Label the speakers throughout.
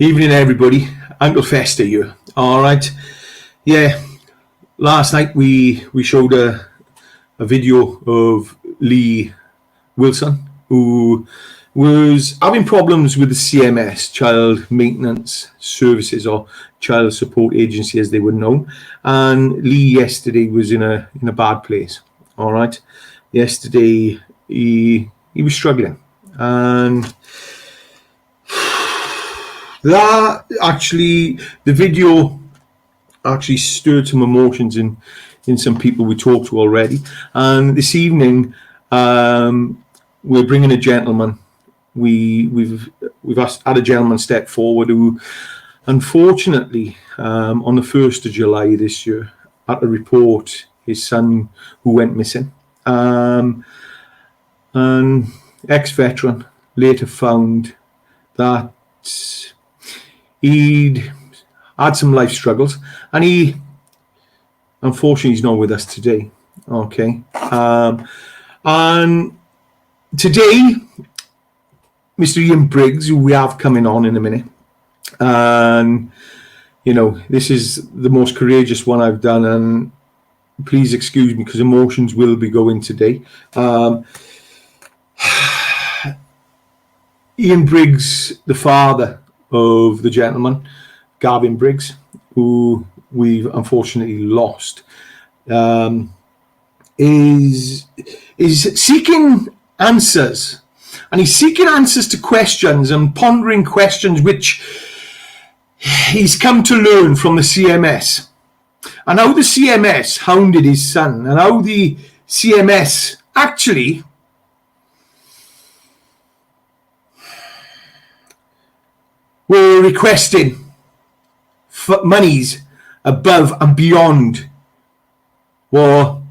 Speaker 1: Evening, everybody. Uncle Fester here. All right. Yeah. Last night we showed a video of Lee Wilson, who was having problems with the CMS, Child Maintenance Services, or Child Support Agency, as they were known. And Lee yesterday was in a bad place. All right. Yesterday he was struggling, and that actually, the video actually stirred some emotions in some people we talked to already. And this evening, we're bringing a gentleman. We've had a gentleman step forward who, unfortunately, on the 1st of July this year, had to report his son who went missing. An ex-veteran later found that he'd had some life struggles, and unfortunately he's not with us today. Okay. And today, Mr. Gavin Briggs, who we have coming on in a minute, and this is the most courageous one I've done, and please excuse me because emotions will be going today. Gavin Briggs, the father of the gentleman, Gavin Briggs, who we've unfortunately lost, is seeking answers. And he's seeking answers to questions and pondering questions which he's come to learn from the CMS. And how the CMS hounded his son, and how the CMS actually were requesting monies above and beyond what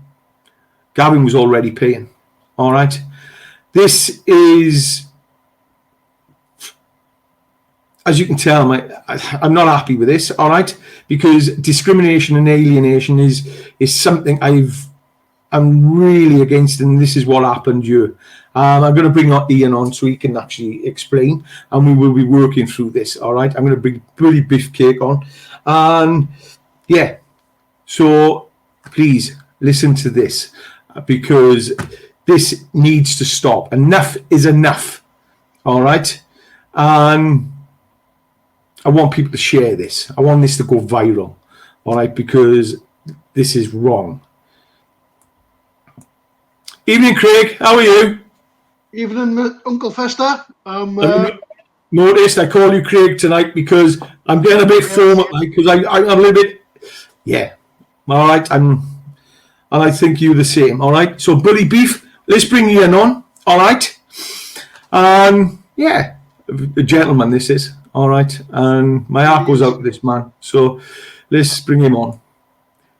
Speaker 1: Gavin was already paying. All right. This is, as you can tell, I'm not happy with this. All right, because discrimination and alienation is something I'm really against, and this is what happened here. I'm going to bring Ian on so he can actually explain, and we will be working through this. All right, I'm going to bring Billy Beefcake on, and yeah, so please listen to this, because this needs to stop. Enough is enough. All right, and I want people to share this. I want this to go viral. All right, because this is wrong. Evening, Craig. How are you?
Speaker 2: Evening, Uncle Fester.
Speaker 1: Noticed I call you Craig tonight because I'm getting a bit formal because I'm a little bit, yeah. All right, and I think you the same. All right, so Billy Beef, let's bring Ian on. All right, yeah, a gentleman this is. All right, and my heart goes out to this man. So let's bring him on.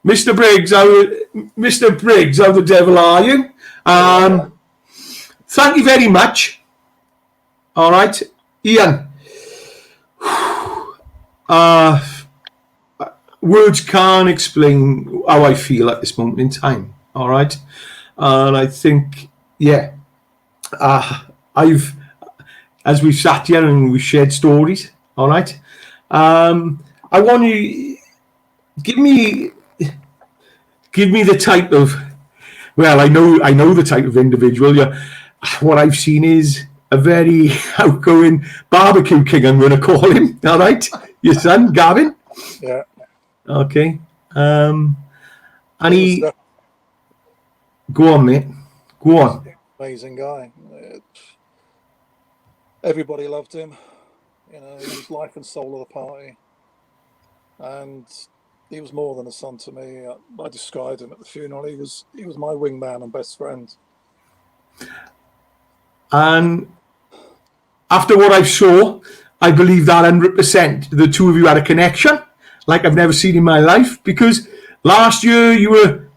Speaker 1: Mr. Briggs, how the devil are you? Thank you very much. All right, Ian. Words can't explain how I feel at this moment in time. All right, and I think, yeah, as we've sat here and we've shared stories. All right, I want you give me the type of. Well, I know the type of individual. What I've seen is a very outgoing barbecue king, I'm going to call him. All right, your son, Gavin.
Speaker 3: Yeah.
Speaker 1: Okay. And he. Go on, mate. Go on.
Speaker 3: Amazing guy. Everybody loved him. He was life and soul of the party, and he was more than a son to me. I described him at the funeral. He was my wingman and best friend.
Speaker 1: And after what I saw, I believe that 100%. The two of you had a connection like I've never seen in my life, because last year you were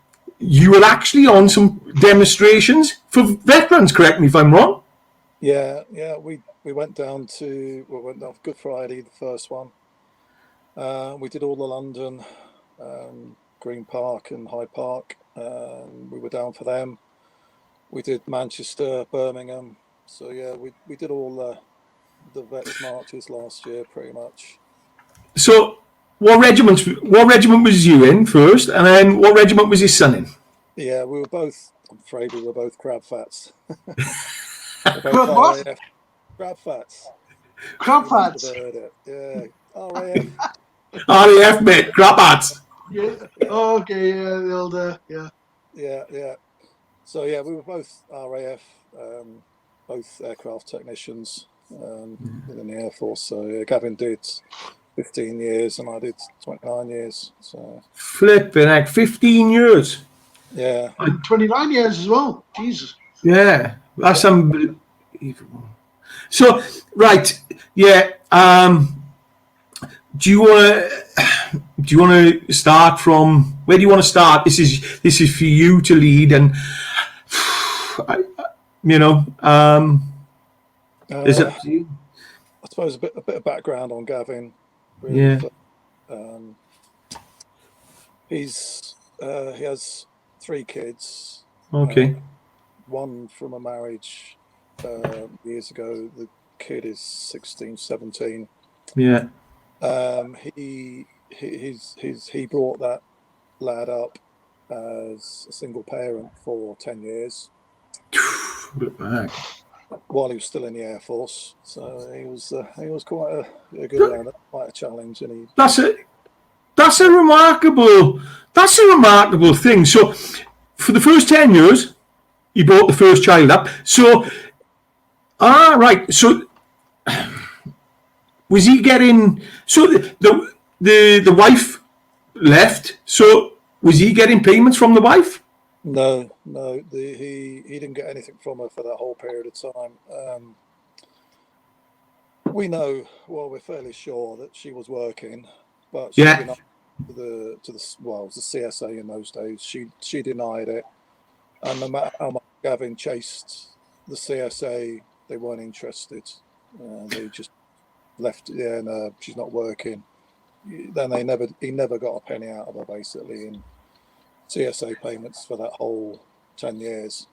Speaker 1: actually on some demonstrations for veterans. Correct me if I'm wrong.
Speaker 3: Yeah. We went down for Good Friday, the first one. We did all the London, Green Park and Hyde Park. We were down for them. We did Manchester, Birmingham. So yeah, we did all the vets marches last year, pretty much.
Speaker 1: So, what regiment was you in first, and then what regiment was his son in?
Speaker 3: Yeah, we were both. I'm afraid we were both crab fats. We're both
Speaker 2: Crab what?
Speaker 3: RAF crab fats.
Speaker 2: Crab
Speaker 3: You must have
Speaker 2: fats.
Speaker 3: heard it. Yeah, RAF.
Speaker 1: RAF, mate, crap hats.
Speaker 2: Yeah.
Speaker 3: Yeah,
Speaker 2: Oh, okay. Yeah. The old. Yeah.
Speaker 3: yeah. So yeah, we were both RAF, both aircraft technicians within the Air Force. So yeah, Gavin did 15 years, and I did 29 years. So
Speaker 1: Flipping heck, 15 years.
Speaker 3: yeah,
Speaker 2: And 29 years as well. Jesus.
Speaker 1: Yeah, that's unbelievable. So, right, yeah. Do you want to start from where do you want to start? This is for you to lead, and you know, is it?
Speaker 3: I suppose a bit of background on Gavin. Really,
Speaker 1: Yeah.
Speaker 3: He has 3 kids.
Speaker 1: Okay.
Speaker 3: One from a marriage years ago. The kid is 16, 17.
Speaker 1: Yeah.
Speaker 3: He brought that lad up as a single parent for 10 years while he was still in the Air Force. So he was quite a good learner, quite a challenge, and that's a
Speaker 1: remarkable thing. So for the first 10 years, he brought the first child up. So right. So was he getting? So the wife left. So was he getting payments from the wife?
Speaker 3: No. He didn't get anything from her for that whole period of time. We know, well, we're fairly sure that she was working, but she denied it it was the CSA in those days. She denied it, and no matter how much Gavin chased the CSA, they weren't interested. They just left. Yeah, no, she's not working. Then he never got a penny out of her, basically, in CSA payments for that whole 10 years.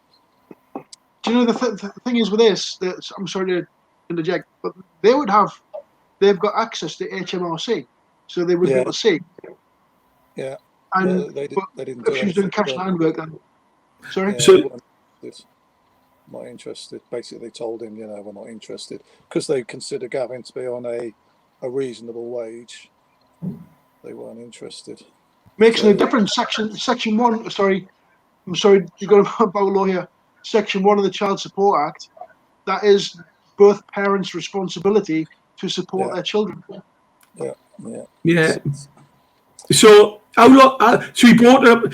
Speaker 2: Do you know the thing is with this? I'm sorry to interject, but they've got access to HMRC, so they would be able to see.
Speaker 3: Yeah.
Speaker 2: And
Speaker 3: they didn't
Speaker 2: if
Speaker 3: do
Speaker 2: she's doing
Speaker 3: anything.
Speaker 2: cash land work, then sorry.
Speaker 3: Yeah,
Speaker 1: So
Speaker 3: not interested. Basically, they told him, we're not interested, because they consider Gavin to be on a reasonable wage. They weren't interested.
Speaker 2: Makes no difference. Section 1. Sorry, I'm sorry. You got to bow low here. Section 1 of the Child Support Act. That is both parents' responsibility to support their children.
Speaker 1: yeah. So how long? So he brought up.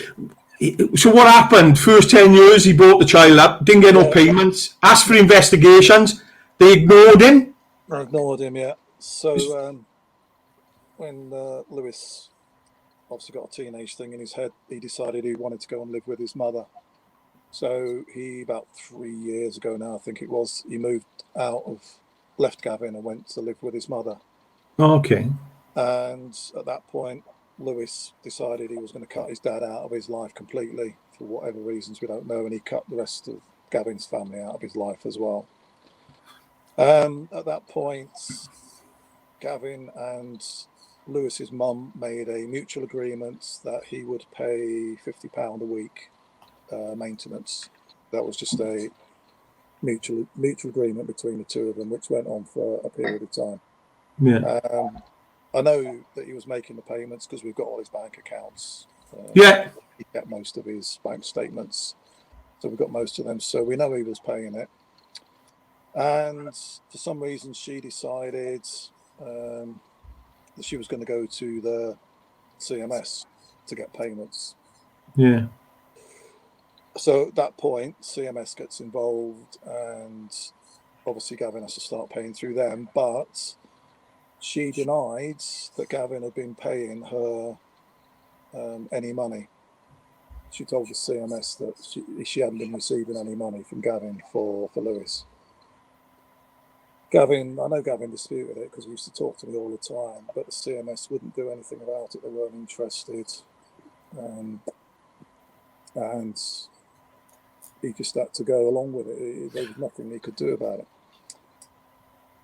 Speaker 1: So what happened? First 10 years, he brought the child up, didn't get no payments, asked for investigations. They ignored him.
Speaker 3: Yeah. So when Lewis obviously got a teenage thing in his head, he decided he wanted to go and live with his mother. So he, about 3 years ago now, I think it was, he left Gavin and went to live with his mother.
Speaker 1: Okay.
Speaker 3: And at that point, Lewis decided he was going to cut his dad out of his life completely, for whatever reasons we don't know, and he cut the rest of Gavin's family out of his life as well. At that point, Gavin and Lewis's mum made a mutual agreement that he would pay £50 a week maintenance. That was just a mutual agreement between the two of them, which went on for a period of time.
Speaker 1: Yeah.
Speaker 3: I know that he was making the payments because we've got all his bank accounts.
Speaker 1: He
Speaker 3: kept most of his bank statements, so we've got most of them. So we know he was paying it. And for some reason, she decided that she was going to go to the CMS to get payments.
Speaker 1: Yeah.
Speaker 3: So at that point, CMS gets involved, and obviously Gavin has to start paying through them. But she denied that Gavin had been paying her any money. She told the CMS that she hadn't been receiving any money from Gavin for Lewis. I know Gavin disputed it because he used to talk to me all the time, but the CMS wouldn't do anything about it. They weren't interested. And he just had to go along with it. There was nothing he could do about it.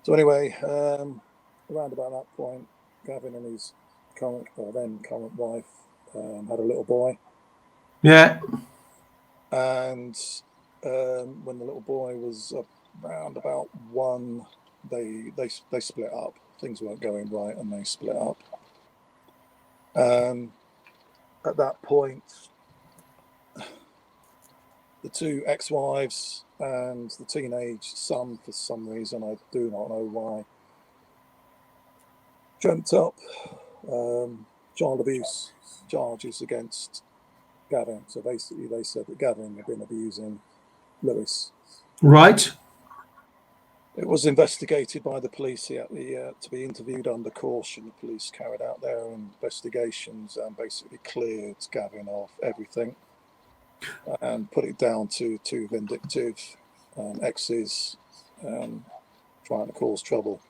Speaker 3: So anyway, around about that point, Gavin and his current wife had a little boy.
Speaker 1: Yeah.
Speaker 3: And when the little boy was around about 1, they split up. Things weren't going right, and they split up. At that point, the 2 ex-wives and the teenage son, for some reason I do not know why, dreamt up child abuse charges against Gavin. So basically, they said that Gavin had been abusing Lewis.
Speaker 1: Right.
Speaker 3: It was investigated by the police. He had to be interviewed under caution. The police carried out their investigations and basically cleared Gavin of everything and put it down to 2 vindictive exes trying to cause trouble.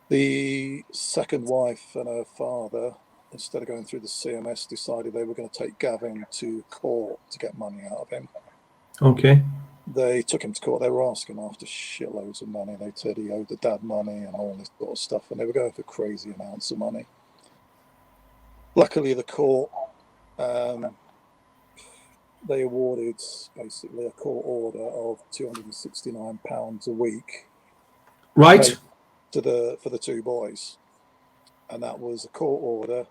Speaker 3: The second wife and her father, instead of going through the CMS, decided they were going to take Gavin to court to get money out of him.
Speaker 1: Okay.
Speaker 3: They took him to court. They were asking after shitloads of money. They said he owed the dad money and all this sort of stuff, and they were going for crazy amounts of money. Luckily, the court, they awarded basically a court order of £269 a week.
Speaker 1: Right.
Speaker 3: For the 2 boys, and that was a court order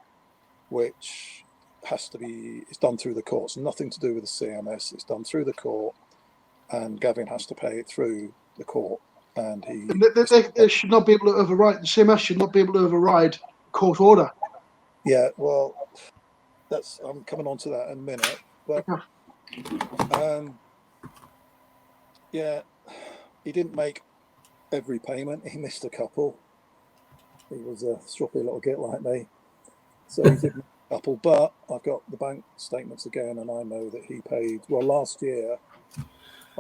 Speaker 3: which it's done through the courts, nothing to do with the CMS. It's done through the court, and Gavin has to pay it through the court. And
Speaker 2: they should not be able to override. The CMS should not be able to override court order.
Speaker 3: Yeah, well, I'm coming on to that in a minute, but yeah, he didn't make every payment. He missed a couple. He was a stroppy little git like me, so he did miss a couple. But I've got the bank statements again, and I know that he paid. Well, last year,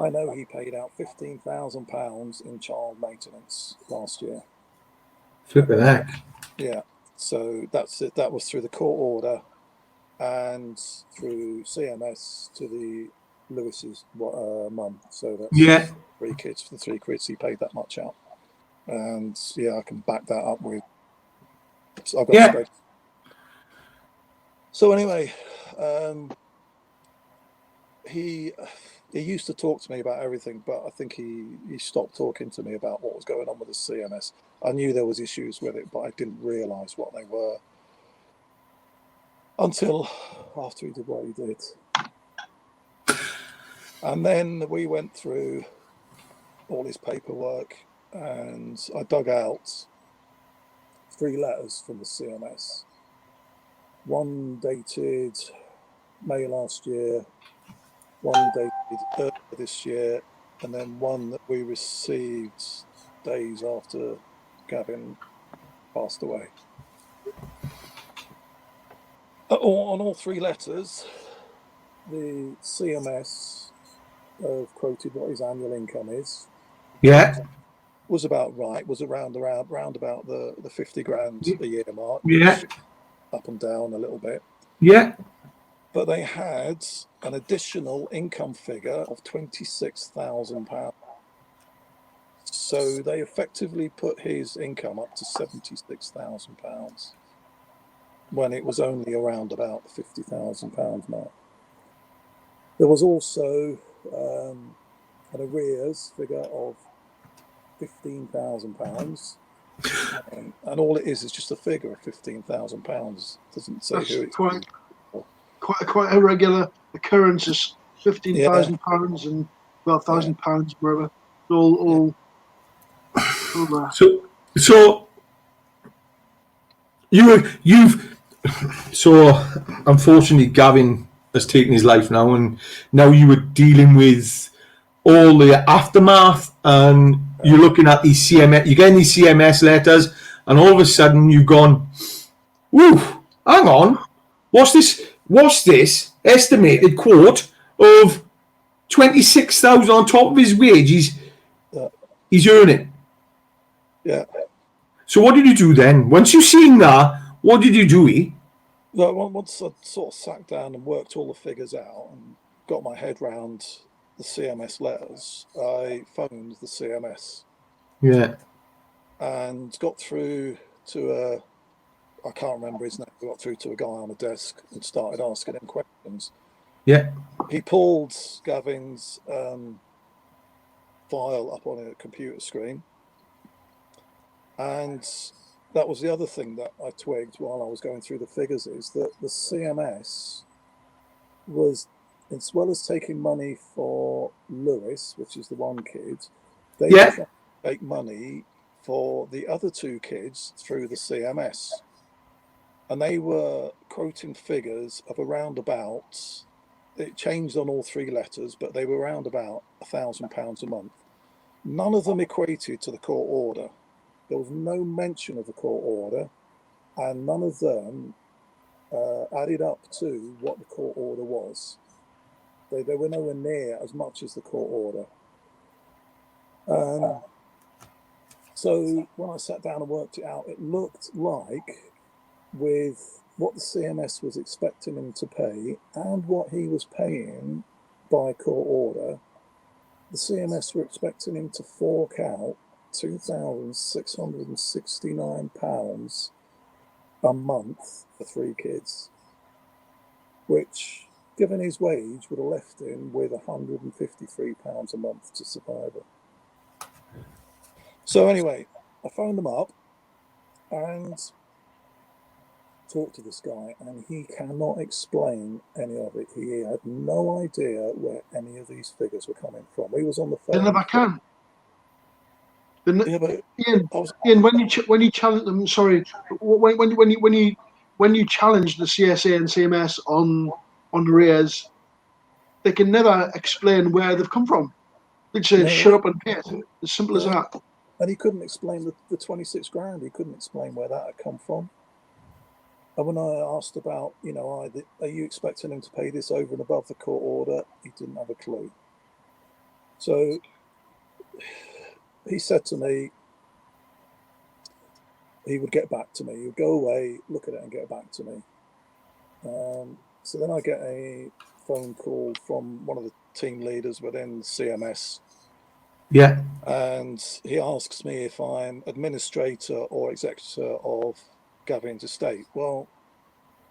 Speaker 3: I know he paid out £15,000 in child maintenance last year.
Speaker 1: Flipping heck.
Speaker 3: Yeah, so that's it. That was through the court order and through CMS to the Lewis's mum. So that's 3 kids. For the 3 kids, he paid that much out. And yeah, I can back that up with. I've got a spread. So anyway, he used to talk to me about everything, but I think he stopped talking to me about what was going on with the CMS. I knew there was issues with it, but I didn't realise what they were until after he did what he did. And then we went through all his paperwork, and I dug out 3 letters from the CMS. One dated May last year, one dated earlier this year, and then one that we received days after Gavin passed away. On all 3 letters, the CMS have quoted what his annual income is.
Speaker 1: Yeah.
Speaker 3: Was about right. Was around about the 50 grand a year mark.
Speaker 1: Yeah.
Speaker 3: Up and down a little bit.
Speaker 1: Yeah.
Speaker 3: But they had an additional income figure of £26,000. So they effectively put his income up to £76,000 when it was only around about the £50,000 mark. There was also an arrears figure of £15,000, and all it is just a figure of £15,000. Doesn't say who it's
Speaker 2: quite a regular occurrence. Is £15,000 and £12,000 wherever. All there.
Speaker 1: So unfortunately Gavin has taken his life now, and now you were dealing with all the aftermath, and you're looking at these CMS, you're getting these CMS letters, and all of a sudden you've gone, woo, hang on, what's this estimated quote of 26,000 on top of his wage he's earning?
Speaker 3: Yeah.
Speaker 1: So what did you do then? Once you've seen that, what did you do?
Speaker 3: Well, once I sort of sat down and worked all the figures out and got my head round the CMS letters, I phoned the CMS
Speaker 1: Yeah.
Speaker 3: And got through to I can't remember his name. Got through to a guy on a desk and started asking him questions.
Speaker 1: Yeah.
Speaker 3: He pulled Gavin's file up on a computer screen, and that was the other thing that I twigged while I was going through the figures, is that the CMS was, as well as taking money for Lewis, which is the one kid, they were
Speaker 1: Yeah.
Speaker 3: trying to take money for the other two kids through the CMS. And they were quoting figures of around about, it changed on all three letters, but they were around about £1,000 a month. None of them equated to the court order. There was no mention of the court order, and none of them added up to what the court order was. They were nowhere near as much as the court order. So when I sat down and worked it out, it looked like, with what the CMS was expecting him to pay and what he was paying by court order, the CMS were expecting him to fork out £2,669 a month for three kids, which, given his wage, would have left him with £153 a month to survive it. So anyway, I phoned them up and talked to this guy, and he cannot explain any of it. He had no idea where any of these figures were coming from. He was on the phone.
Speaker 2: They never can.
Speaker 3: Yeah, but
Speaker 2: Ian, when you challenge them, sorry, when you challenge the CSA and CMS on arrears, they can never explain where they've come from. They say,
Speaker 3: no,
Speaker 2: shut up and pay it. As simple as that.
Speaker 3: And he couldn't explain the 26 grand. He couldn't explain where that had come from. And when I asked about, are you expecting him to pay this over and above the court order, he didn't have a clue. So he said to me he would get back to me. He would go away, look at it, and get back to me. So then I get a phone call from one of the team leaders within CMS.
Speaker 1: Yeah.
Speaker 3: And he asks me if I'm administrator or executor of Gavin's estate. Well,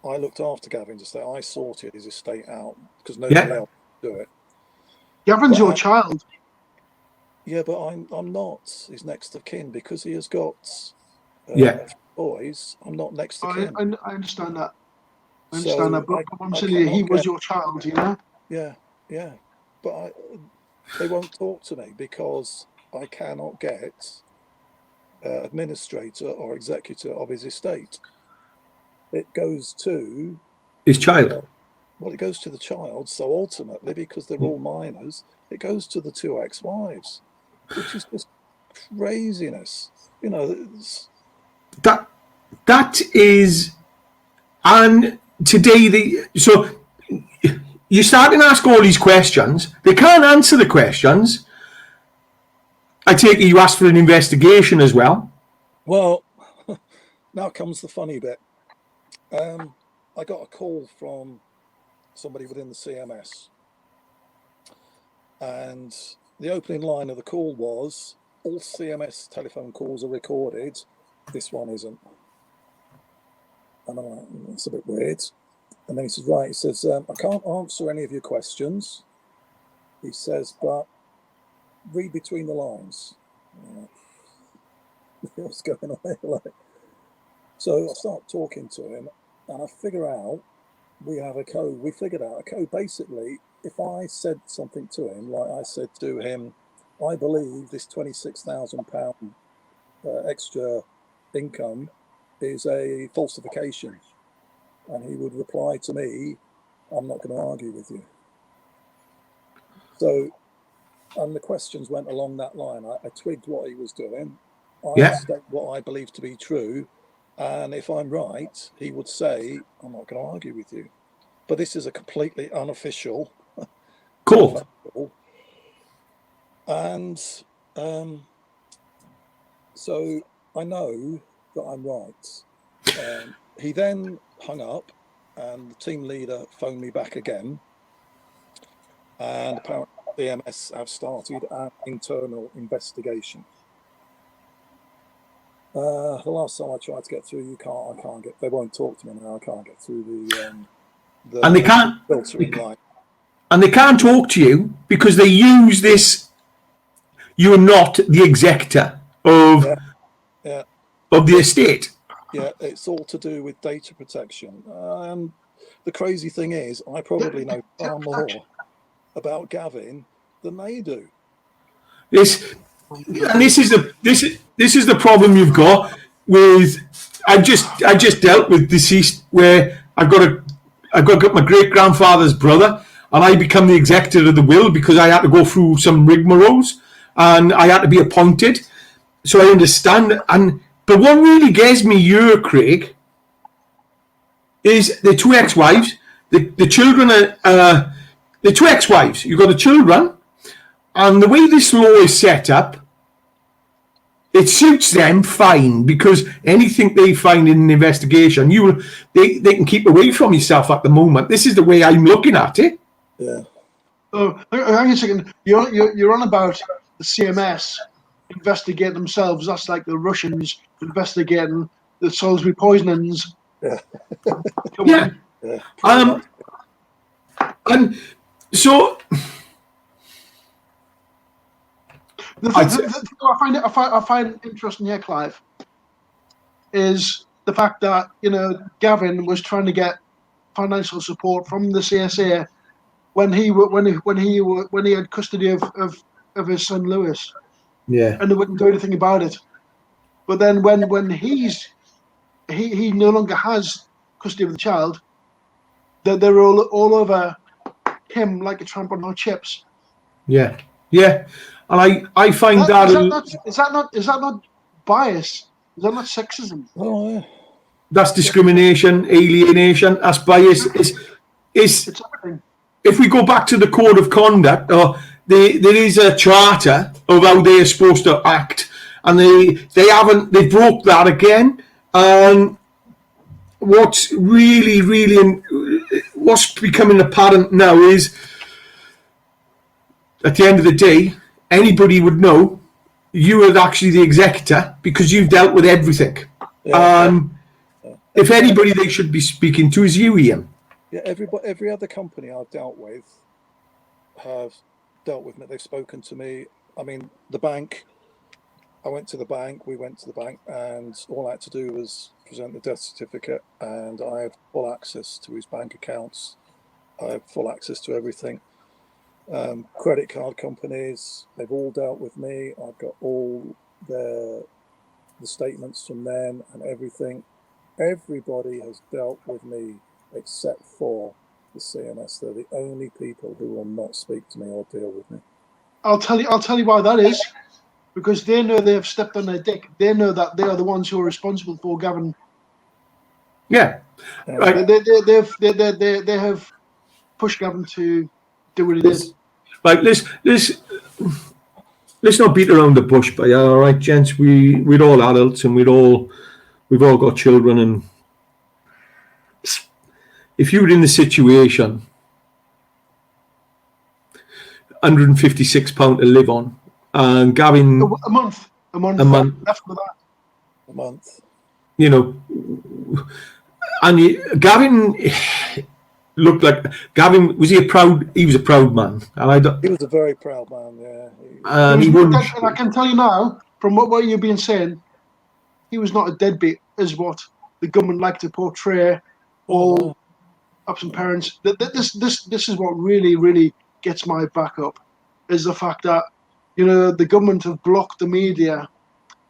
Speaker 3: I looked after Gavin's estate. I sorted his estate out because nobody else could do it.
Speaker 2: Gavin's your child.
Speaker 3: Yeah, but I'm not his next of kin because he has got boys. I'm not next of kin.
Speaker 2: I understand that. I understand that. But I'm saying he was your child,
Speaker 3: Yeah. But they won't talk to me because I cannot get administrator or executor of his estate. It goes to
Speaker 1: his child.
Speaker 3: Well, it goes to the child. So ultimately, because they're all minors, it goes to the two ex-wives, which is just craziness.
Speaker 1: That is, and today so you start to ask all these questions. They can't answer the questions. I take it you asked for an investigation as well.
Speaker 3: Well, now comes the funny bit. I got a call from somebody within the CMS, and the opening line of the call was, all CMS telephone calls are recorded, this one isn't. And I'm like, that's a bit weird. And then he says, right, he says, I can't answer any of your questions. He says, but read between the lines. What's going on here? So I start talking to him, and I figure out we have a code. We figured out a code. Basically, if I said something to him, like I said to him, I believe this £26,000 extra income is a falsification, and he would reply to me, I'm not going to argue with you. So, and the questions went along that line. I twigged what he was doing. I state what I believe to be true. And if I'm right, he would say, I'm not going to argue with you. But this is a completely unofficial
Speaker 1: call.
Speaker 3: And so I know that I'm right. He then hung up, and the team leader phoned me back again. And apparently CMS have started an internal investigation. The last time I tried to get through, I can't get. They won't talk to me now. I can't get through the
Speaker 1: And they can't
Speaker 3: filtering line.
Speaker 1: And they can't talk to you because they use this. You're not the executor of
Speaker 3: Yeah.
Speaker 1: of the estate.
Speaker 3: Yeah, it's all to do with data protection. The crazy thing is, I probably know far more about Gavin than they do.
Speaker 1: This is the problem you've got with. I just dealt with deceased where I've got my great grandfather's brother, and I become the executor of the will because I had to go through some rigmaroles and I had to be appointed. So I understand. But what really gets me here, Craig, is the two ex-wives. The children are the two ex-wives. You've got the children, and the way this law is set up, it suits them fine because anything they find in an investigation, they can keep away from yourself at the moment. This is the way I'm looking at it.
Speaker 3: Yeah.
Speaker 2: Oh, hang on a second. You're on about the CMS investigating themselves. That's like the Russians investigating the Salisbury poisonings.
Speaker 3: Yeah.
Speaker 1: Yeah.
Speaker 3: Yeah.
Speaker 1: And so
Speaker 2: I find interesting here, Clive, is the fact that Gavin was trying to get financial support from the CSA when he had custody of his son Lewis.
Speaker 1: Yeah.
Speaker 2: And they wouldn't do anything about it. But then when he no longer has custody of the child, they're all over him like a tramp on hot chips.
Speaker 1: Yeah. Yeah. And I find
Speaker 2: is that not bias? Is that not sexism?
Speaker 3: Oh, yeah.
Speaker 1: That's discrimination, alienation, that's bias.
Speaker 2: It's everything.
Speaker 1: If we go back to the code of conduct, there is a charter of how they are supposed to act, and they broke that again. And what's what's becoming apparent now is, at the end of the day, anybody would know you are actually the executor because you've dealt with everything.
Speaker 3: Yeah.
Speaker 1: If anybody they should be speaking to is you, Ian.
Speaker 3: Yeah, every other company I've dealt with have dealt with me. They've spoken to me. I mean, the bank, we went to the bank, and all I had to do was present the death certificate, and I have full access to his bank accounts. I have full access to everything. Credit card companies, they've all dealt with me. I've got all the statements from them and everything. Everybody has dealt with me except for the CMS. They're the only people who will not speak to me or deal with me.
Speaker 2: I'll tell you why that is. Because they know they have stepped on their dick. They know that they are the ones who are responsible for Gavin.
Speaker 1: Yeah.
Speaker 2: Right. They have pushed Gavin to do what he did.
Speaker 1: Right, let's not beat around the bush, but yeah, all right, gents, we're all adults and we've all got children, and if you were in the situation, £156 to live on, and Gavin
Speaker 2: a month left with that.
Speaker 3: A month.
Speaker 1: And Gavin looked like was he was a proud man, and
Speaker 3: he was a very proud man, yeah.
Speaker 1: And
Speaker 2: I can tell you now, from what you've been saying, he was not a deadbeat, is what the government like to portray all absent parents. This is what really gets my back up, is the fact that the government have blocked the media.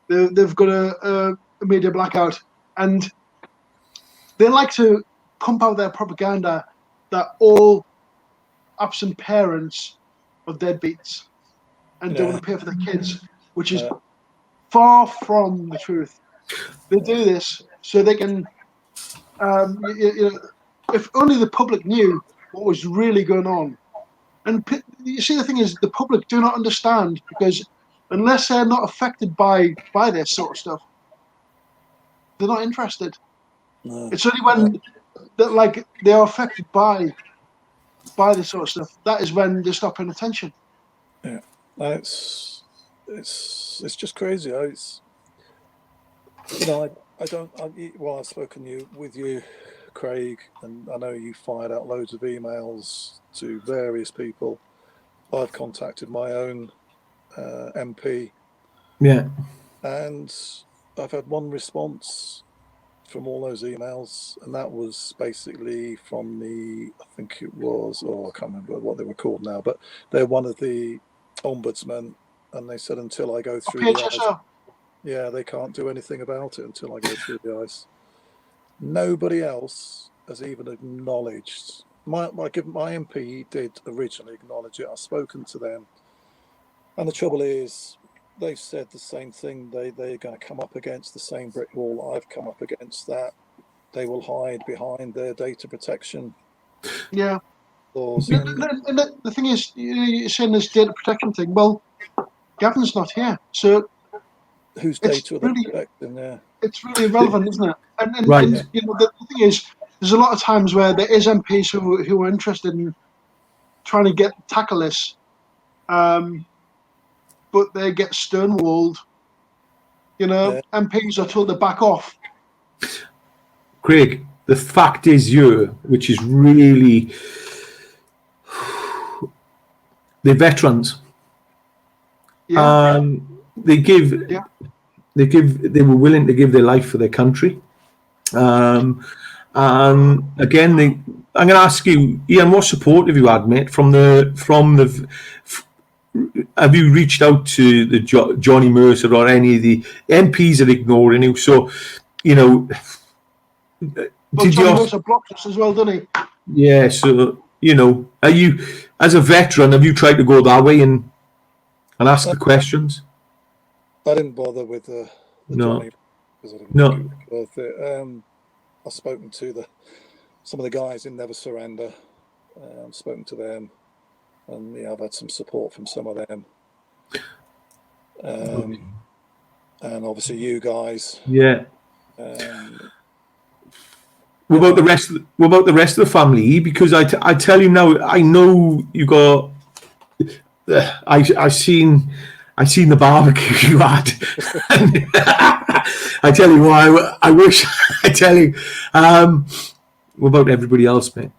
Speaker 2: They've got a media blackout, and they like to pump out their propaganda that all absent parents are deadbeats and don't want to pay for their kids, which is far from the truth. They do this so they can, if only the public knew what was really going on. And you see, the thing is, the public do not understand, because unless they're not affected by this sort of stuff, they're not interested. No. It's only when they are affected by this sort of stuff, that is when they stop paying attention.
Speaker 3: Yeah, it's just crazy. You know, I don't. Well, I've spoken with you, Craig, and I know you fired out loads of emails to various people. I've contacted my own MP,
Speaker 1: Yeah.
Speaker 3: and I've had one response from all those emails, and that was basically from I think it was, I can't remember what they were called now, but they're one of the ombudsmen, and they said until I go through the eyes, yeah, they can't do anything about it until I go through the eyes. Nobody else has even acknowledged. My MP did originally acknowledge it. I've spoken to them, and the trouble is, they've said the same thing. They're going to come up against the same brick wall I've come up against. That they will hide behind their data protection laws.
Speaker 2: And the thing is, you're saying this data protection thing. Well, Gavin's not here, so
Speaker 3: whose data are they protecting? Yeah,
Speaker 2: it's really irrelevant, isn't it? And
Speaker 1: Right.
Speaker 2: you know, the thing is, there's a lot of times where there is MPs who are interested in trying to tackle this, but they get stonewalled. You know,
Speaker 3: yeah.
Speaker 2: MPs are told to back off.
Speaker 1: Craig, the fact is here, which is really, they're veterans.
Speaker 2: Yeah.
Speaker 1: They were willing to give their life for their country. And again, I'm going to ask you, Ian, what support have you had, mate, have you reached out to the Johnny Mercer or any of the MPs are ignoring you? So, you know,
Speaker 2: Well, Johnny Mercer blocked us as well, didn't he?
Speaker 1: Yeah. So, you know, are you, as a veteran, have you tried to go that way and ask the questions?
Speaker 3: I didn't bother with the Johnny because I didn't think it was worth it. I've spoken to some of the guys in Never Surrender. I've spoken to them, and yeah, I've had some support from some of them. And obviously you guys.
Speaker 1: Yeah. What about the rest? What about the rest of the family? Because I tell you now, I know you got. I seen the barbecue you had. I tell you why. I wish. I tell you. What about everybody else, mate?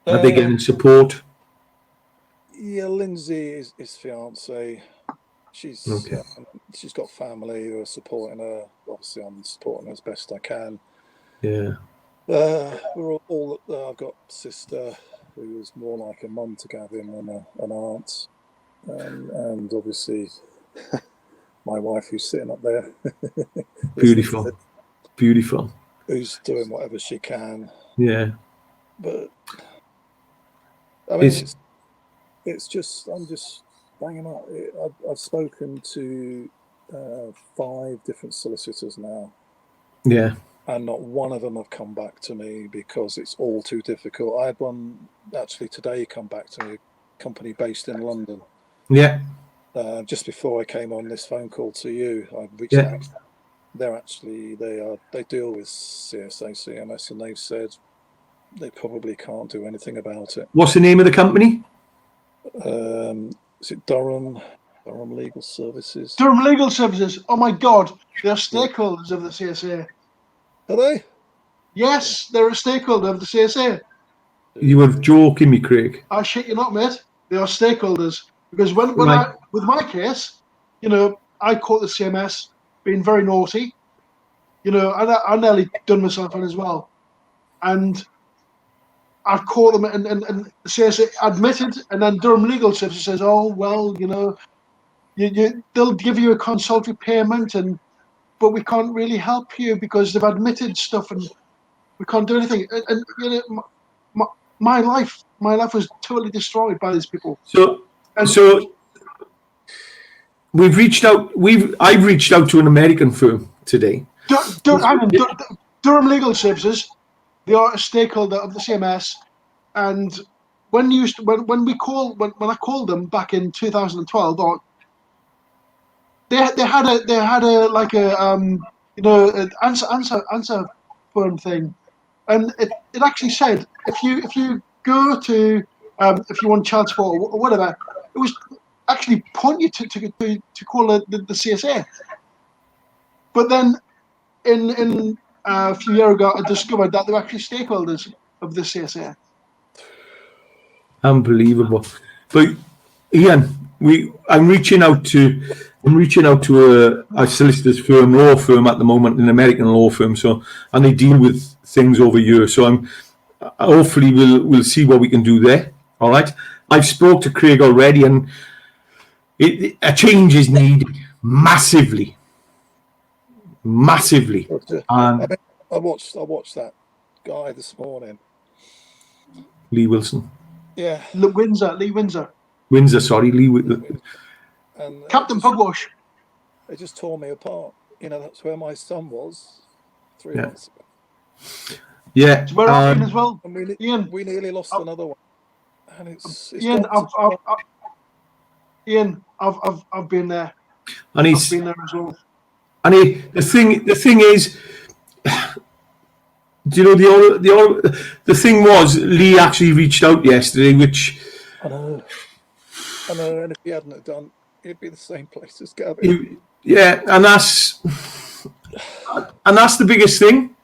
Speaker 1: Are they getting support?
Speaker 3: Yeah, Lindsay is his fiance. She's got family who are supporting her. Obviously, I'm supporting her as best I can.
Speaker 1: Yeah.
Speaker 3: We're all. I've got a sister who is more like a mum to Gavin than an aunt, and obviously my wife who's sitting up there.
Speaker 1: Beautiful.
Speaker 3: Who's doing whatever she can.
Speaker 1: Yeah.
Speaker 3: But I mean, it's just I'm just banging up. I've spoken to 5 different solicitors now.
Speaker 1: Yeah.
Speaker 3: And not one of them have come back to me because it's all too difficult. I had one actually today come back to me, a company based in London.
Speaker 1: Yeah.
Speaker 3: Just before I came on this phone call to you, I reached out. They deal with CSA, CMS, and they've said they probably can't do anything about it.
Speaker 1: What's the name of the company?
Speaker 3: Is it Durham Legal Services?
Speaker 2: Durham Legal Services. Oh my God, they're stakeholders of the CSA.
Speaker 3: Are they?
Speaker 2: Yes, they're a stakeholder of the CSA.
Speaker 1: You were joking me, Craig.
Speaker 2: I shit you not, mate. They are stakeholders because when I with my case, you know, I caught the CMS being very naughty. You know, I nearly done myself in as well, and I caught them, and the CSA admitted, and then Durham Legal Services says, "Oh well, you know, they'll give you a consultancy payment, but we can't really help you because they've admitted stuff and we can't do anything." And you know, my life was totally destroyed by these people.
Speaker 1: So I've reached out to an American firm today.
Speaker 2: Durham Legal Services, they are a stakeholder of the CMS, and when I called them back in 2012, or they had a like a you know an answer phone thing, and it actually said if you go to if you want child support or whatever, it was actually point you to call the CSA. But then in a few years ago, I discovered that they're actually stakeholders of the CSA.
Speaker 1: Unbelievable. But Ian, I'm reaching out to a solicitor's firm, law firm at the moment, an American law firm. So, and they deal with things over here. So hopefully we'll see what we can do there. All right. I've spoke to Craig already, and a change is needed massively. And
Speaker 3: I watched that guy this morning.
Speaker 1: Lee Wilson.
Speaker 3: Yeah.
Speaker 2: Lee Windsor.
Speaker 1: Sorry,
Speaker 3: And
Speaker 2: Captain Pugwash.
Speaker 3: It just tore me apart. You know, that's where my son was 3 months ago.
Speaker 1: Yeah.
Speaker 2: It's where I've been as well.
Speaker 3: And we nearly lost another one. And it's
Speaker 2: Ian, I've been there.
Speaker 1: And
Speaker 2: I've been there as well.
Speaker 1: And the thing is, you know, the thing was, Lee actually reached out yesterday, which
Speaker 3: I know, and if he hadn't have done, he'd be the same place as Gavin.
Speaker 1: And that's the biggest thing.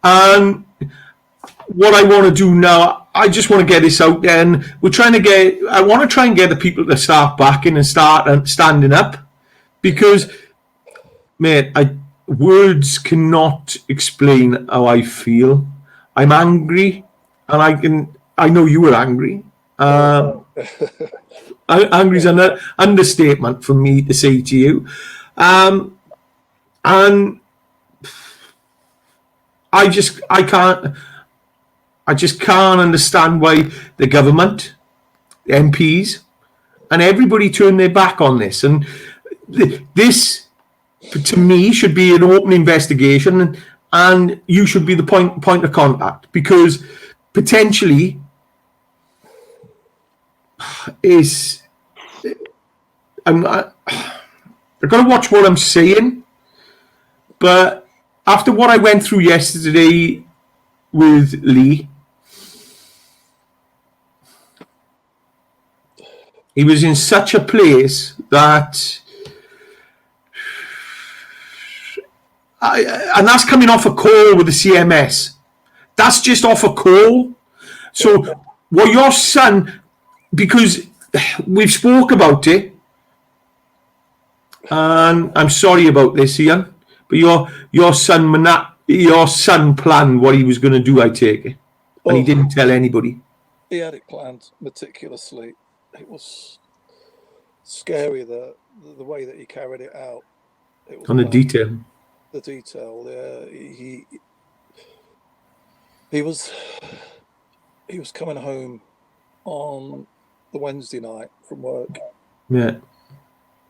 Speaker 1: And what I want to do now, I just want to get this out there, and I want to try and get the people to start backing and start standing up, because, mate, words cannot explain how I feel. I'm angry, and I know you were angry. Angry is an understatement for me to say to you. And I just can't understand why the government, the MPs, and everybody turned their back on this. And this, to me, should be an open investigation, and you should be the point of contact, because potentially I've got to watch what I'm saying, but after what I went through yesterday with Lee, he was in such a place that, and that's coming off a call with the CMS. That's just off a call. So, what your son, because we've spoke about it, and I'm sorry about this, Ian, but your son planned what he was going to do, I take it, and he didn't tell anybody.
Speaker 3: He had it planned meticulously. It was scary, the way that he carried it out. It was
Speaker 1: on the detail.
Speaker 3: The detail, he was coming home on the Wednesday night from work.
Speaker 1: Yeah.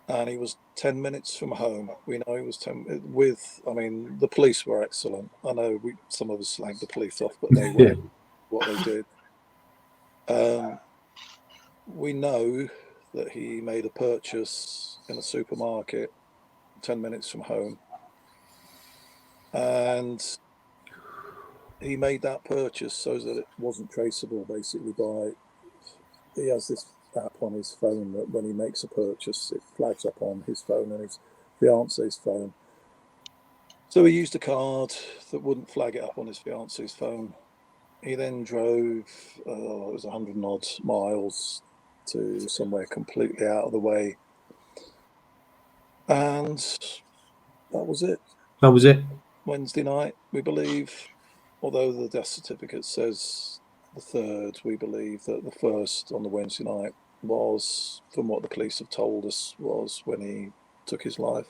Speaker 3: And he was 10 minutes from home. We know he was 10 with, I mean, the police were excellent. I know some of us slagged the police off, but they were what they did. We know that he made a purchase in a supermarket 10 minutes from home. And he made that purchase so that it wasn't traceable, basically, he has this app on his phone that when he makes a purchase, it flags up on his phone and his fiance's phone. So he used a card that wouldn't flag it up on his fiance's phone. He then drove, it was 100 and odd miles to somewhere completely out of the way. And that was it.
Speaker 1: That was it.
Speaker 3: Wednesday night, we believe, although the death certificate says the 3rd, we believe that the 1st on the Wednesday night was, from what the police have told us, was when he took his life.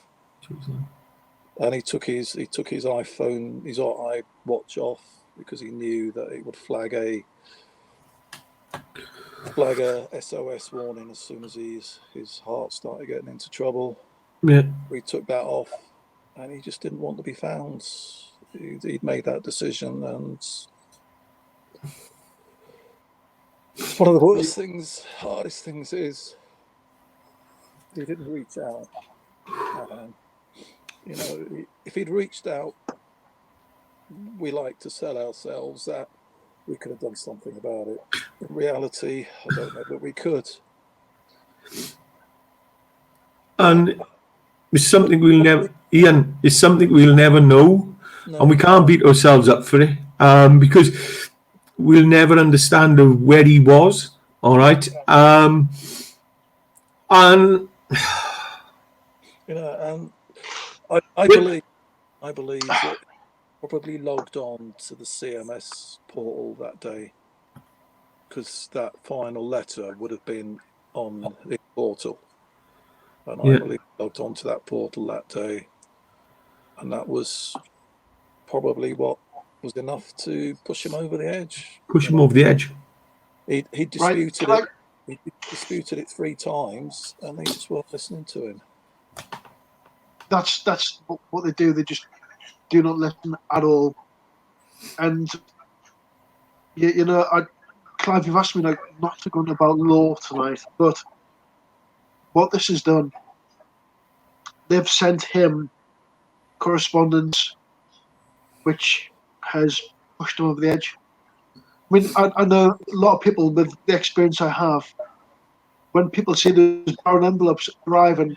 Speaker 3: And he took his iPhone, his iWatch off, because he knew that it would flag a SOS warning as soon as his heart started getting into trouble.
Speaker 1: Yeah.
Speaker 3: We took that off, and he just didn't want to be found. He'd made that decision, and it's one of the worst things, hardest things is he didn't reach out. You know, if he'd reached out, we like to sell ourselves that we could have done something about it. In reality, I don't know that we could.
Speaker 1: And it's something we'll never, Ian, it's something we'll never know, and we can't beat ourselves up for it, because we'll never understand where he was. All right, and
Speaker 3: and I believe that probably logged on to the CMS portal that day, because that final letter would have been on the portal, and I believe logged on to that portal that day, and that was probably what was enough to push him over the edge.
Speaker 1: Push him over the edge.
Speaker 3: He disputed it. He disputed it 3 times, and they just weren't listening to him.
Speaker 2: That's what they do. They just do not listen at all. And you know, Clive, you've asked me not to go on about law tonight, but what this has done, they've sent him correspondence which has pushed him over the edge. I mean, I know a lot of people with the experience I have, when people see those brown envelopes arriving,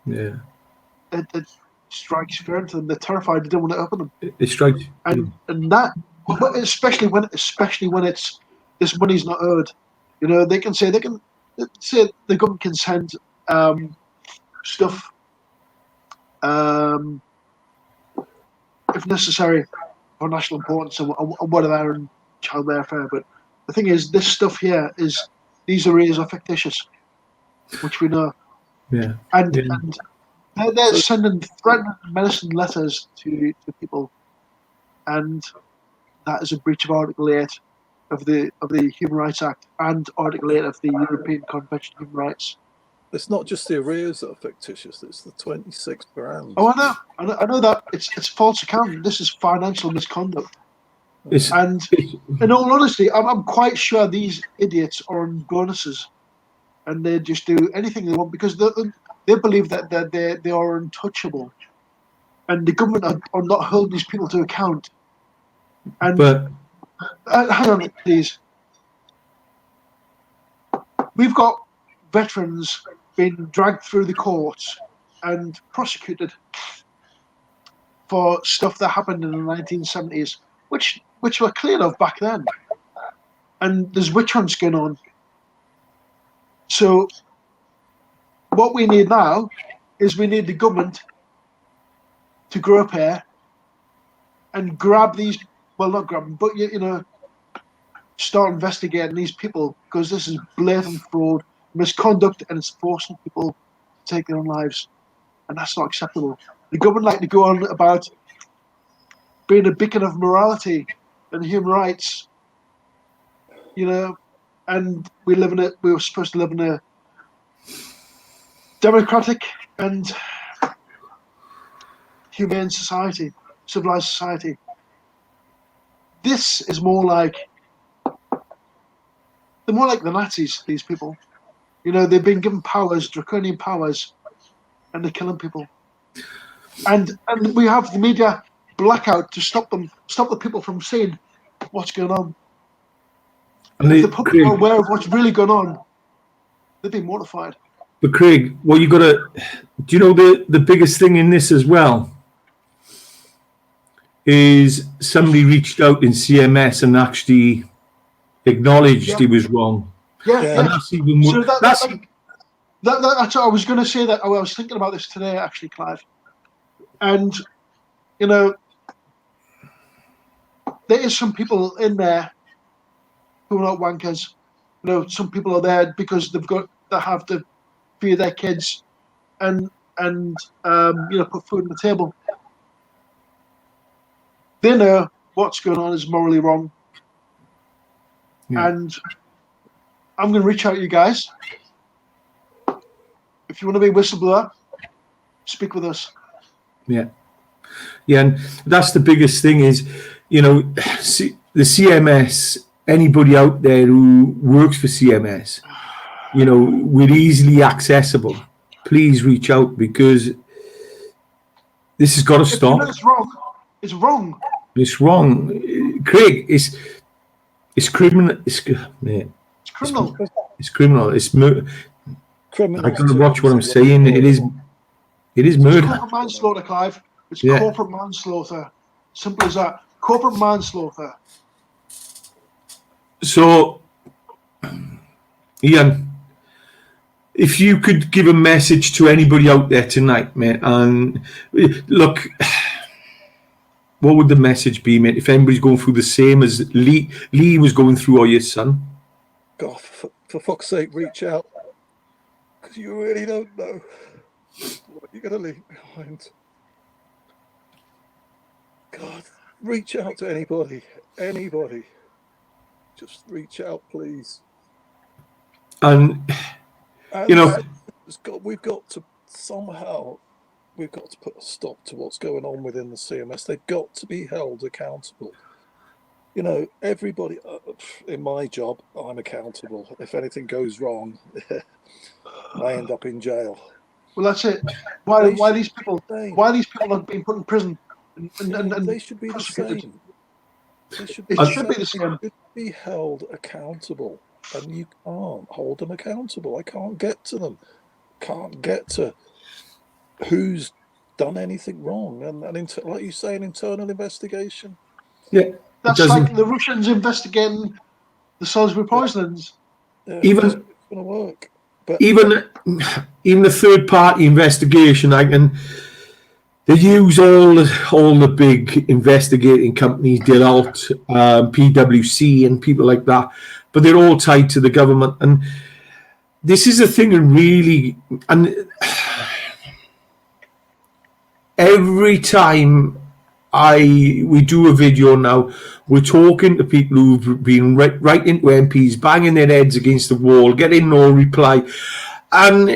Speaker 2: it strikes fear into them. They're terrified. They don't want to open them.
Speaker 1: It strikes,
Speaker 2: and that, especially when it's this money's not owed. You know, they can say the government can send stuff if necessary for national importance and whatever, and child welfare. But the thing is, this stuff here these arrears are fictitious, which we know. And they're sending threatening menacing letters to people, and that is a breach of Article 8 of the Human Rights Act and Article 8 of the European Convention on Human Rights.
Speaker 3: It's not just the arrears that are fictitious; it's the 26 grand.
Speaker 2: Oh, I know that it's false accounting. This is financial misconduct. And in all honesty, I'm quite sure these idiots are on bonuses, and they just do anything they want because they believe that they are untouchable, and the government are not holding these people to account. And hang on, please. We've got veterans being dragged through the courts and prosecuted for stuff that happened in the 1970s, which were clear of back then. And there's witch hunts going on. So what we need now is we need the government to grow up here and grab these, well, not grab them, but, you know, start investigating these people, because this is blatant fraud, misconduct, and it's forcing people to take their own lives. And that's not acceptable. The government like to go on about being a beacon of morality and human rights, you know, and we were supposed to live in a democratic and humane society, civilized society. This is more like, they're more like the Nazis, these people. You know, they've been given powers, draconian powers, and they're killing people. And we have the media blackout to stop the people from seeing what's going on. And if the public are aware of what's really going on, they'd be mortified.
Speaker 1: But Craig, what you got to, do you know the biggest thing in this as well is somebody reached out in CMS and actually acknowledged he was wrong. And that's even more. So that's what
Speaker 2: I was going to say. That I was thinking about this today, actually, Clive. And you know, there is some people in there who are not wankers. You know, some people are there because they have to feed their kids and you know, put food on the table. They know what's going on is morally wrong. And I'm going to reach out to you guys. If you want to be a whistleblower, speak with us.
Speaker 1: Yeah, and that's the biggest thing is, you know, the CMS, anybody out there who works for CMS, you know, we're easily accessible. Please reach out, because this has got to stop.
Speaker 2: You know it's wrong. It's wrong.
Speaker 1: It's wrong. Craig, it's criminal. It's criminal. It's criminal. It's criminal. I gotta watch what I'm saying. It is. It is
Speaker 2: It's
Speaker 1: murder.
Speaker 2: corporate manslaughter, Clive. It's
Speaker 1: Yeah.
Speaker 2: corporate manslaughter. Simple as that. Corporate manslaughter.
Speaker 1: So, Ian, if you could give a message to anybody out there tonight, mate, and look, what would the message be, mate, if anybody's going through the same as Lee was going through, or your son?
Speaker 3: God, for fuck's sake, reach out, because you really don't know what you're going to leave behind. God, reach out to anybody. Just reach out, please.
Speaker 1: And,
Speaker 3: And
Speaker 1: you know,
Speaker 3: we've got to put a stop to what's going on within the CMS. They've got to be held accountable. You know, everybody in my job, I'm accountable. If anything goes wrong, I end up in jail.
Speaker 2: Well, that's it. Why these people are being put in prison and
Speaker 3: they should be the
Speaker 2: prosecuted?
Speaker 3: same. They should
Speaker 2: It should be the same.
Speaker 3: They should be held accountable, and you can't hold them accountable. I can't get to them. Can't get to who's done anything wrong, and like you say, an internal investigation.
Speaker 1: yeah,
Speaker 2: That's like the Russians investigating the Salisbury poisonings.
Speaker 3: Yeah,
Speaker 1: even
Speaker 3: it's going to work. But
Speaker 1: even the third party investigation, they use all the big investigating companies, Deloitte, PwC, and people like that, but they're all tied to the government. And this is a thing that really, and every time we do a video now, we're talking to people who've been right into MPs, banging their heads against the wall, getting no reply. And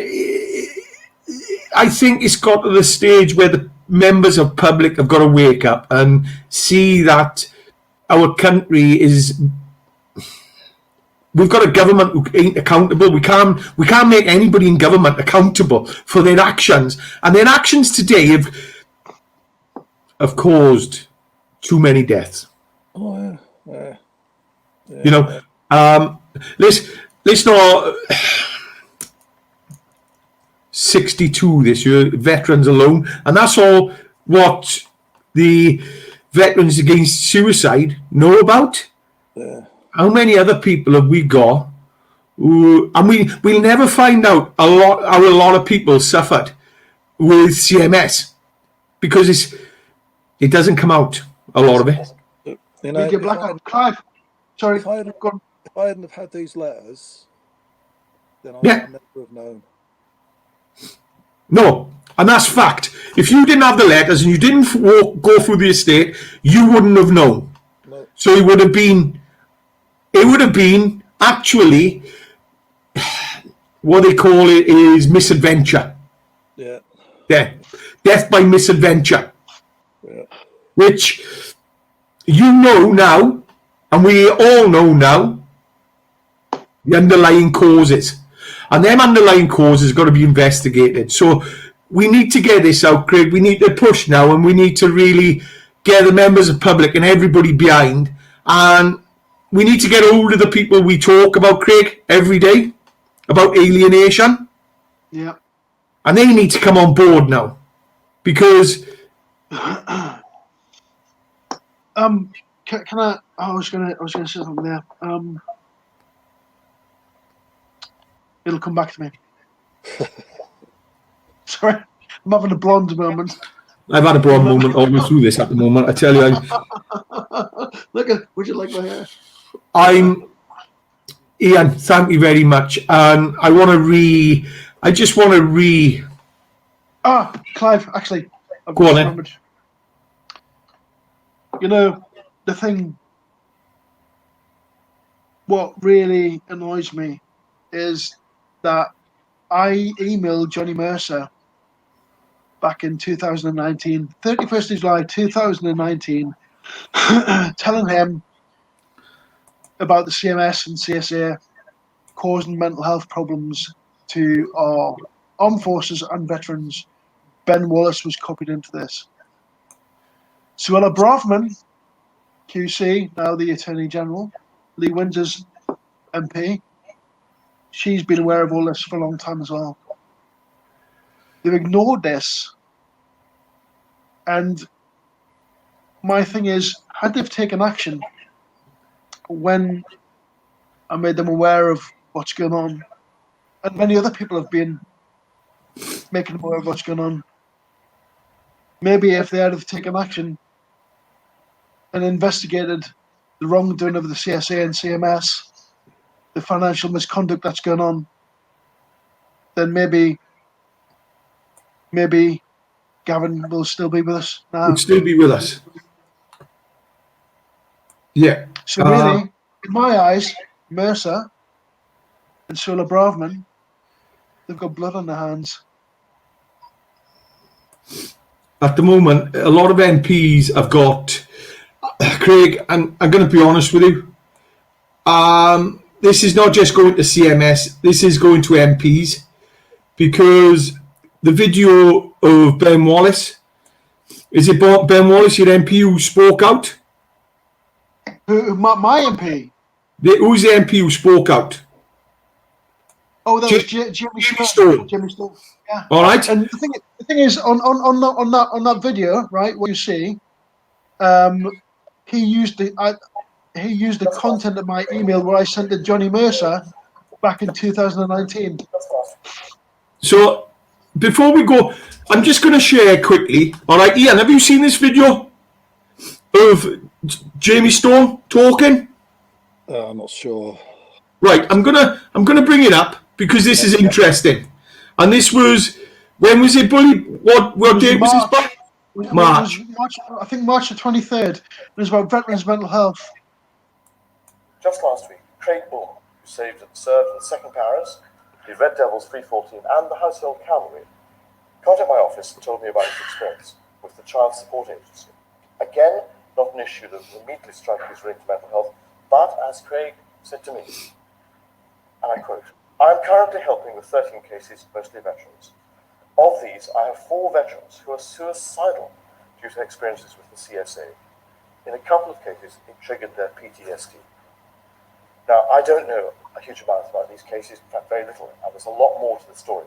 Speaker 1: I think it's got to the stage where the members of public have got to wake up and see that our country is... We've got a government who ain't accountable. We can't make anybody in government accountable for their actions. And their actions today have caused too many deaths.
Speaker 3: Oh, yeah.
Speaker 1: You know, let's not... 62 this year, veterans alone, and that's all what the Veterans Against Suicide know about.
Speaker 3: Yeah.
Speaker 1: How many other people have we got who, and we'll never find out how a lot of people suffered with CMS, because it doesn't come out, a lot of it.
Speaker 3: You know,
Speaker 2: Media blackout. Clive, sorry,
Speaker 3: if I hadn't have had these letters, then I would never have known.
Speaker 1: No, and that's fact. If you didn't have the letters and you didn't go through the estate, you wouldn't have known.
Speaker 3: No.
Speaker 1: So it would have been actually, what they call it is misadventure.
Speaker 3: Yeah.
Speaker 1: Yeah, death by misadventure.
Speaker 3: Yeah.
Speaker 1: Which you know now, and we all know now, the underlying causes. And them underlying causes got to be investigated. So we need to get this out, Craig. We need to push now, and we need to really get the members of public and everybody behind. And we need to get hold of the people we talk about, Craig, every day, about alienation.
Speaker 2: Yeah.
Speaker 1: And they need to come on board now. Because...
Speaker 2: can I... I was gonna say something there. It'll come back to me. Sorry, I'm having a blonde moment.
Speaker 1: I've had a blonde moment all the way through this at the moment. I tell you,
Speaker 2: Would you like my hair?
Speaker 1: Ian, thank you very much. And I just want to
Speaker 2: Clive, actually, I've
Speaker 1: go on
Speaker 2: remembered. You know, the thing, what really annoys me is that I emailed Johnny Mercer back in 2019, 31st of July 2019, telling him about the CMS and CSA causing mental health problems to our armed forces and veterans. Ben Wallace was copied into this. Suella Braverman, QC, now the Attorney General, Lee Windsor's MP, she's been aware of all this for a long time as well. They've ignored this. And my thing is, had they've taken action when I made them aware of what's going on, and many other people have been making them aware of what's going on, maybe if they had have taken action and investigated the wrongdoing of the CSA and CMS, the financial misconduct that's going on, then maybe Gavin will still be with us now.
Speaker 1: Would still be with us. Yeah.
Speaker 2: So really, in my eyes, Mercer and Sula Braverman, they've got blood on their hands.
Speaker 1: At the moment, a lot of MPs have got, Craig, and I'm going to be honest with you, this is not just going to CMS, this is going to MPs, because the video of Ben Wallace, is it Ben Wallace, your MP, who spoke out?
Speaker 2: My MP?
Speaker 1: Who's the MP who spoke out?
Speaker 2: Oh, that was Jimmy
Speaker 1: Stone.
Speaker 2: Jimmy Stone. Yeah.
Speaker 1: All right.
Speaker 2: And the thing is, on that video, right, what you see, he used the content of my email where I sent to Johnny Mercer back in 2019.
Speaker 1: So before we go, I'm just going to share quickly. All right, Ian, have you seen this video of Jamie Stone talking?
Speaker 3: I'm not sure.
Speaker 1: Right, I'm gonna bring it up because this is interesting. And this was, when was it, Bully? What date was this by? March.
Speaker 2: I think March the 23rd. It was about veterans' mental health.
Speaker 4: Just last week, Craig Bull, who served in the 2nd Paras, the Red Devils 314 and the Household Cavalry, contacted my office and told me about his experience with the Child Support Agency. Again, not an issue that would immediately strike his linked to mental health, but as Craig said to me, and I quote, "I am currently helping with 13 cases, mostly veterans. Of these, I have 4 veterans who are suicidal due to experiences with the CSA. In a couple of cases, it triggered their PTSD. Now, I don't know a huge amount about these cases, in fact, very little, and there's a lot more to the story.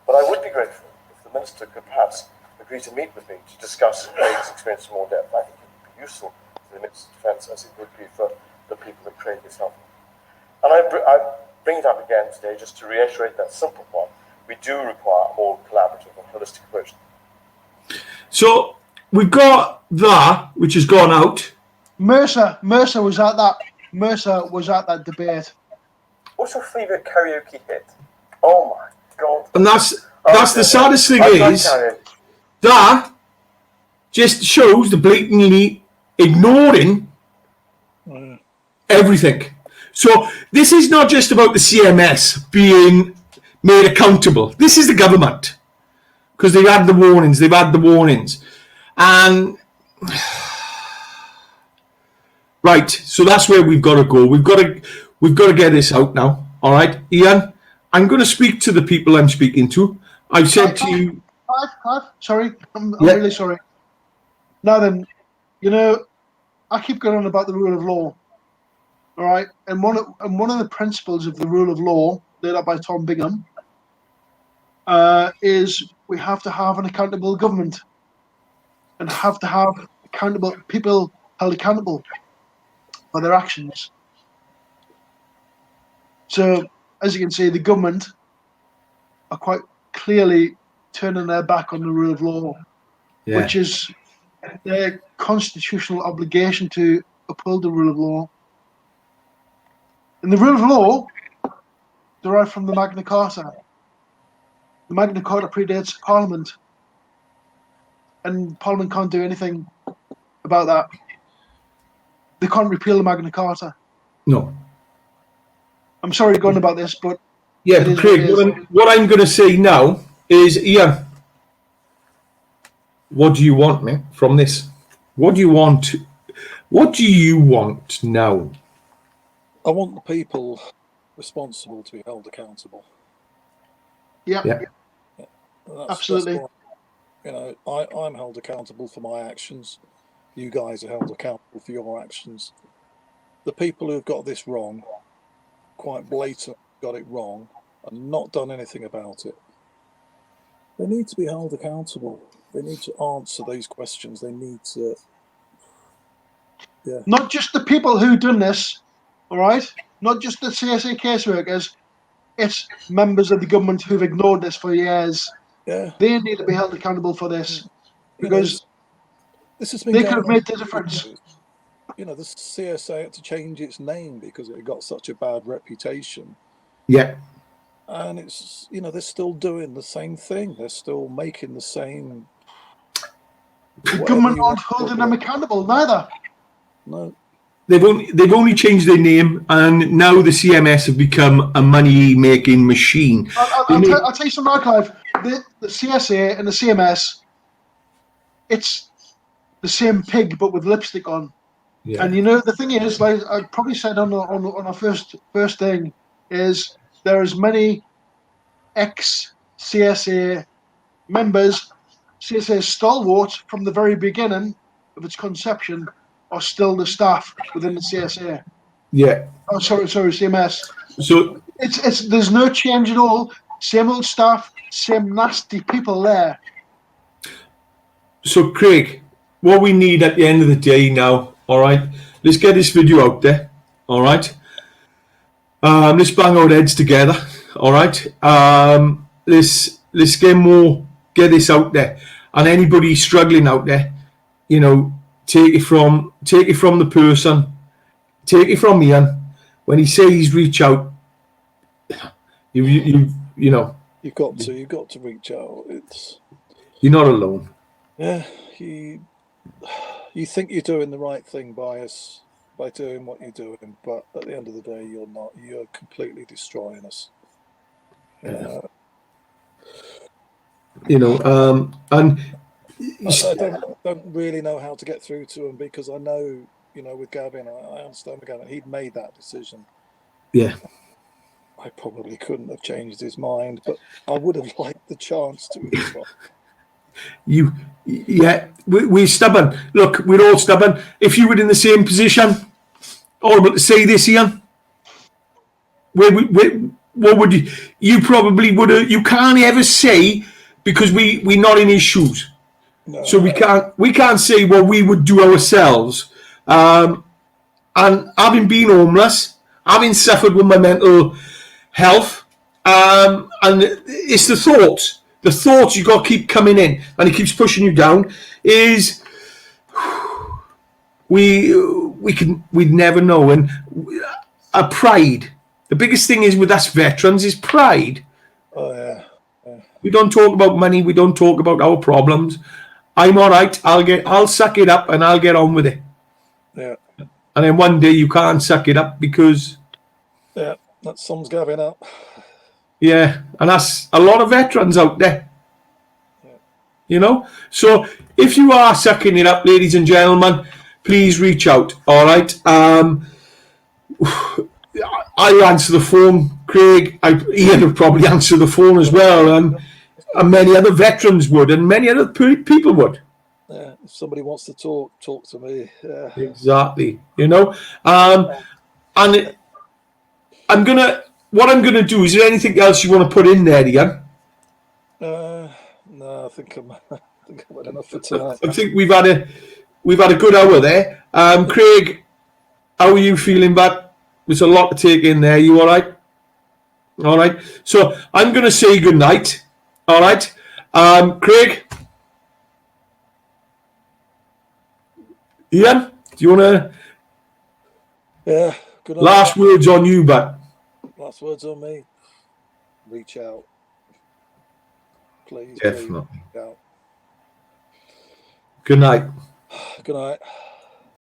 Speaker 4: But I would be grateful if the Minister could perhaps agree to meet with me to discuss Craig's experience in more depth. I think it would be useful to the Minister's Defence as it would be for the people that Craig is helping. And I bring it up again today just to reiterate that simple point. We do require a more collaborative and holistic approach.
Speaker 1: So we've got that, which has gone out.
Speaker 2: Mercer was at that debate.
Speaker 4: What's your favourite karaoke hit? Oh my God.
Speaker 1: And that's the saddest thing is, that just shows the blatantly ignoring everything. So this is not just about the CMS being made accountable. This is the government, because they've had the warnings. And right, so that's where we've got to go. We've got to get this out now. All right, Ian, I'm going to speak to the people I'm speaking to. I've said to you,
Speaker 2: sorry, I'm really sorry. Now then, I keep going on about the rule of law. All right, and one of the principles of the rule of law laid out by Tom Bingham is we have to have an accountable government and have to have accountable people held accountable for their actions. So, as you can see, the government are quite clearly turning their back on the rule of law, which is their constitutional obligation to uphold the rule of law. And the rule of law derived from the Magna Carta. The Magna Carta predates Parliament, and Parliament can't do anything about that. They can't repeal the Magna Carta.
Speaker 1: no.
Speaker 2: I'm sorry going about this, but
Speaker 1: Yeah, but Craig, what I'm going to say now is, Ian, what do you want, man, from this? What do you want? What do you want now?
Speaker 3: I want the people responsible to be held accountable.
Speaker 2: Yeah. Absolutely.
Speaker 3: That's why, I'm held accountable for my actions. You guys are held accountable for your actions. The people who've got this wrong, quite blatantly got it wrong, and not done anything about it. They need to be held accountable. They need to answer these questions. They need to,
Speaker 2: Not just the people who done this, all right? Not just the CSA caseworkers. It's members of the government who've ignored this for years.
Speaker 3: yeah.
Speaker 2: They need to be held accountable for this
Speaker 3: You know,
Speaker 2: because
Speaker 3: this has been
Speaker 2: they
Speaker 3: going
Speaker 2: could have
Speaker 3: on
Speaker 2: made the
Speaker 3: for
Speaker 2: difference.
Speaker 3: years. You know, the CSA had to change its name because it got such a bad reputation.
Speaker 1: Yeah.
Speaker 3: And it's, you know, they're still doing the same thing. They're still making the same.
Speaker 2: The government aren't holding them accountable neither.
Speaker 3: No.
Speaker 1: They've only changed their name, and now the CMS have become a money-making machine.
Speaker 2: I'll tell you something, Clive. The CSA and the CMS, it's the same pig but with lipstick on.
Speaker 1: Yeah.
Speaker 2: And you know the thing is, like I probably said on our first thing, is there is many ex-CSA members, CSA stalwarts from the very beginning of its conception, are still the staff within the CSA.
Speaker 1: Yeah.
Speaker 2: Oh, sorry, CMS.
Speaker 1: So
Speaker 2: It's there's no change at all. Same old staff, same nasty people there.
Speaker 1: So Craig, what we need at the end of the day now, all right, let's get this video out there, all right. Let's bang our heads together, all right. Let's get this out there, and anybody struggling out there, you know, take it from the person, take it from Ian. When he says reach out, you know,
Speaker 3: You've got to reach out.
Speaker 1: you're not alone.
Speaker 3: Yeah, you think you're doing the right thing by doing what you're doing, but at the end of the day, you're not. You're completely destroying us.
Speaker 1: You know, and
Speaker 3: I don't really know how to get through to him because I know, you know, with Gavin, I understand with Gavin, he'd made that decision.
Speaker 1: Yeah.
Speaker 3: I probably couldn't have changed his mind, but I would have liked the chance to have tried.
Speaker 1: We're stubborn. Look, we're all stubborn. If you were in the same position, horrible to say this, Ian, what would you? You probably would have. You can't ever say because we're not in his shoes,
Speaker 3: No.
Speaker 1: so we can't say what we would do ourselves. And having been homeless, having suffered with my mental health, and it's the thoughts you got to keep coming in, and it keeps pushing you down. Is we'd never know, and our pride. The biggest thing is with us veterans is pride.
Speaker 3: Oh yeah.
Speaker 1: We don't talk about money. We don't talk about our problems. I'm all right. I'll suck it up and I'll get on with it.
Speaker 3: Yeah.
Speaker 1: And then one day you can't suck it up because.
Speaker 3: Yeah, that sums Gavin up.
Speaker 1: Yeah, and that's a lot of veterans out there.
Speaker 3: Yeah.
Speaker 1: You know? So if you are sucking it up, ladies and gentlemen, please reach out. All right. I'll answer the phone, Craig. Ian would probably answer the phone as well, and many other veterans would, and many other people would.
Speaker 3: Yeah, if somebody wants to talk to me. Yeah.
Speaker 1: Exactly. You know, and what I'm gonna do. Is there anything else you want to put in there, Ian?
Speaker 3: No, I think I'm had enough for tonight.
Speaker 1: I think we've had a good hour there. Craig, how are you feeling? But there's a lot to take in there. You all right? All right. So I'm going to say good night. All right. Craig, Ian, do you want to?
Speaker 3: Yeah. Good night.
Speaker 1: Last words on you, but.
Speaker 3: Last words on me. Reach out. Please.
Speaker 1: Definitely.
Speaker 3: Please reach out.
Speaker 1: Good night.
Speaker 3: Good night.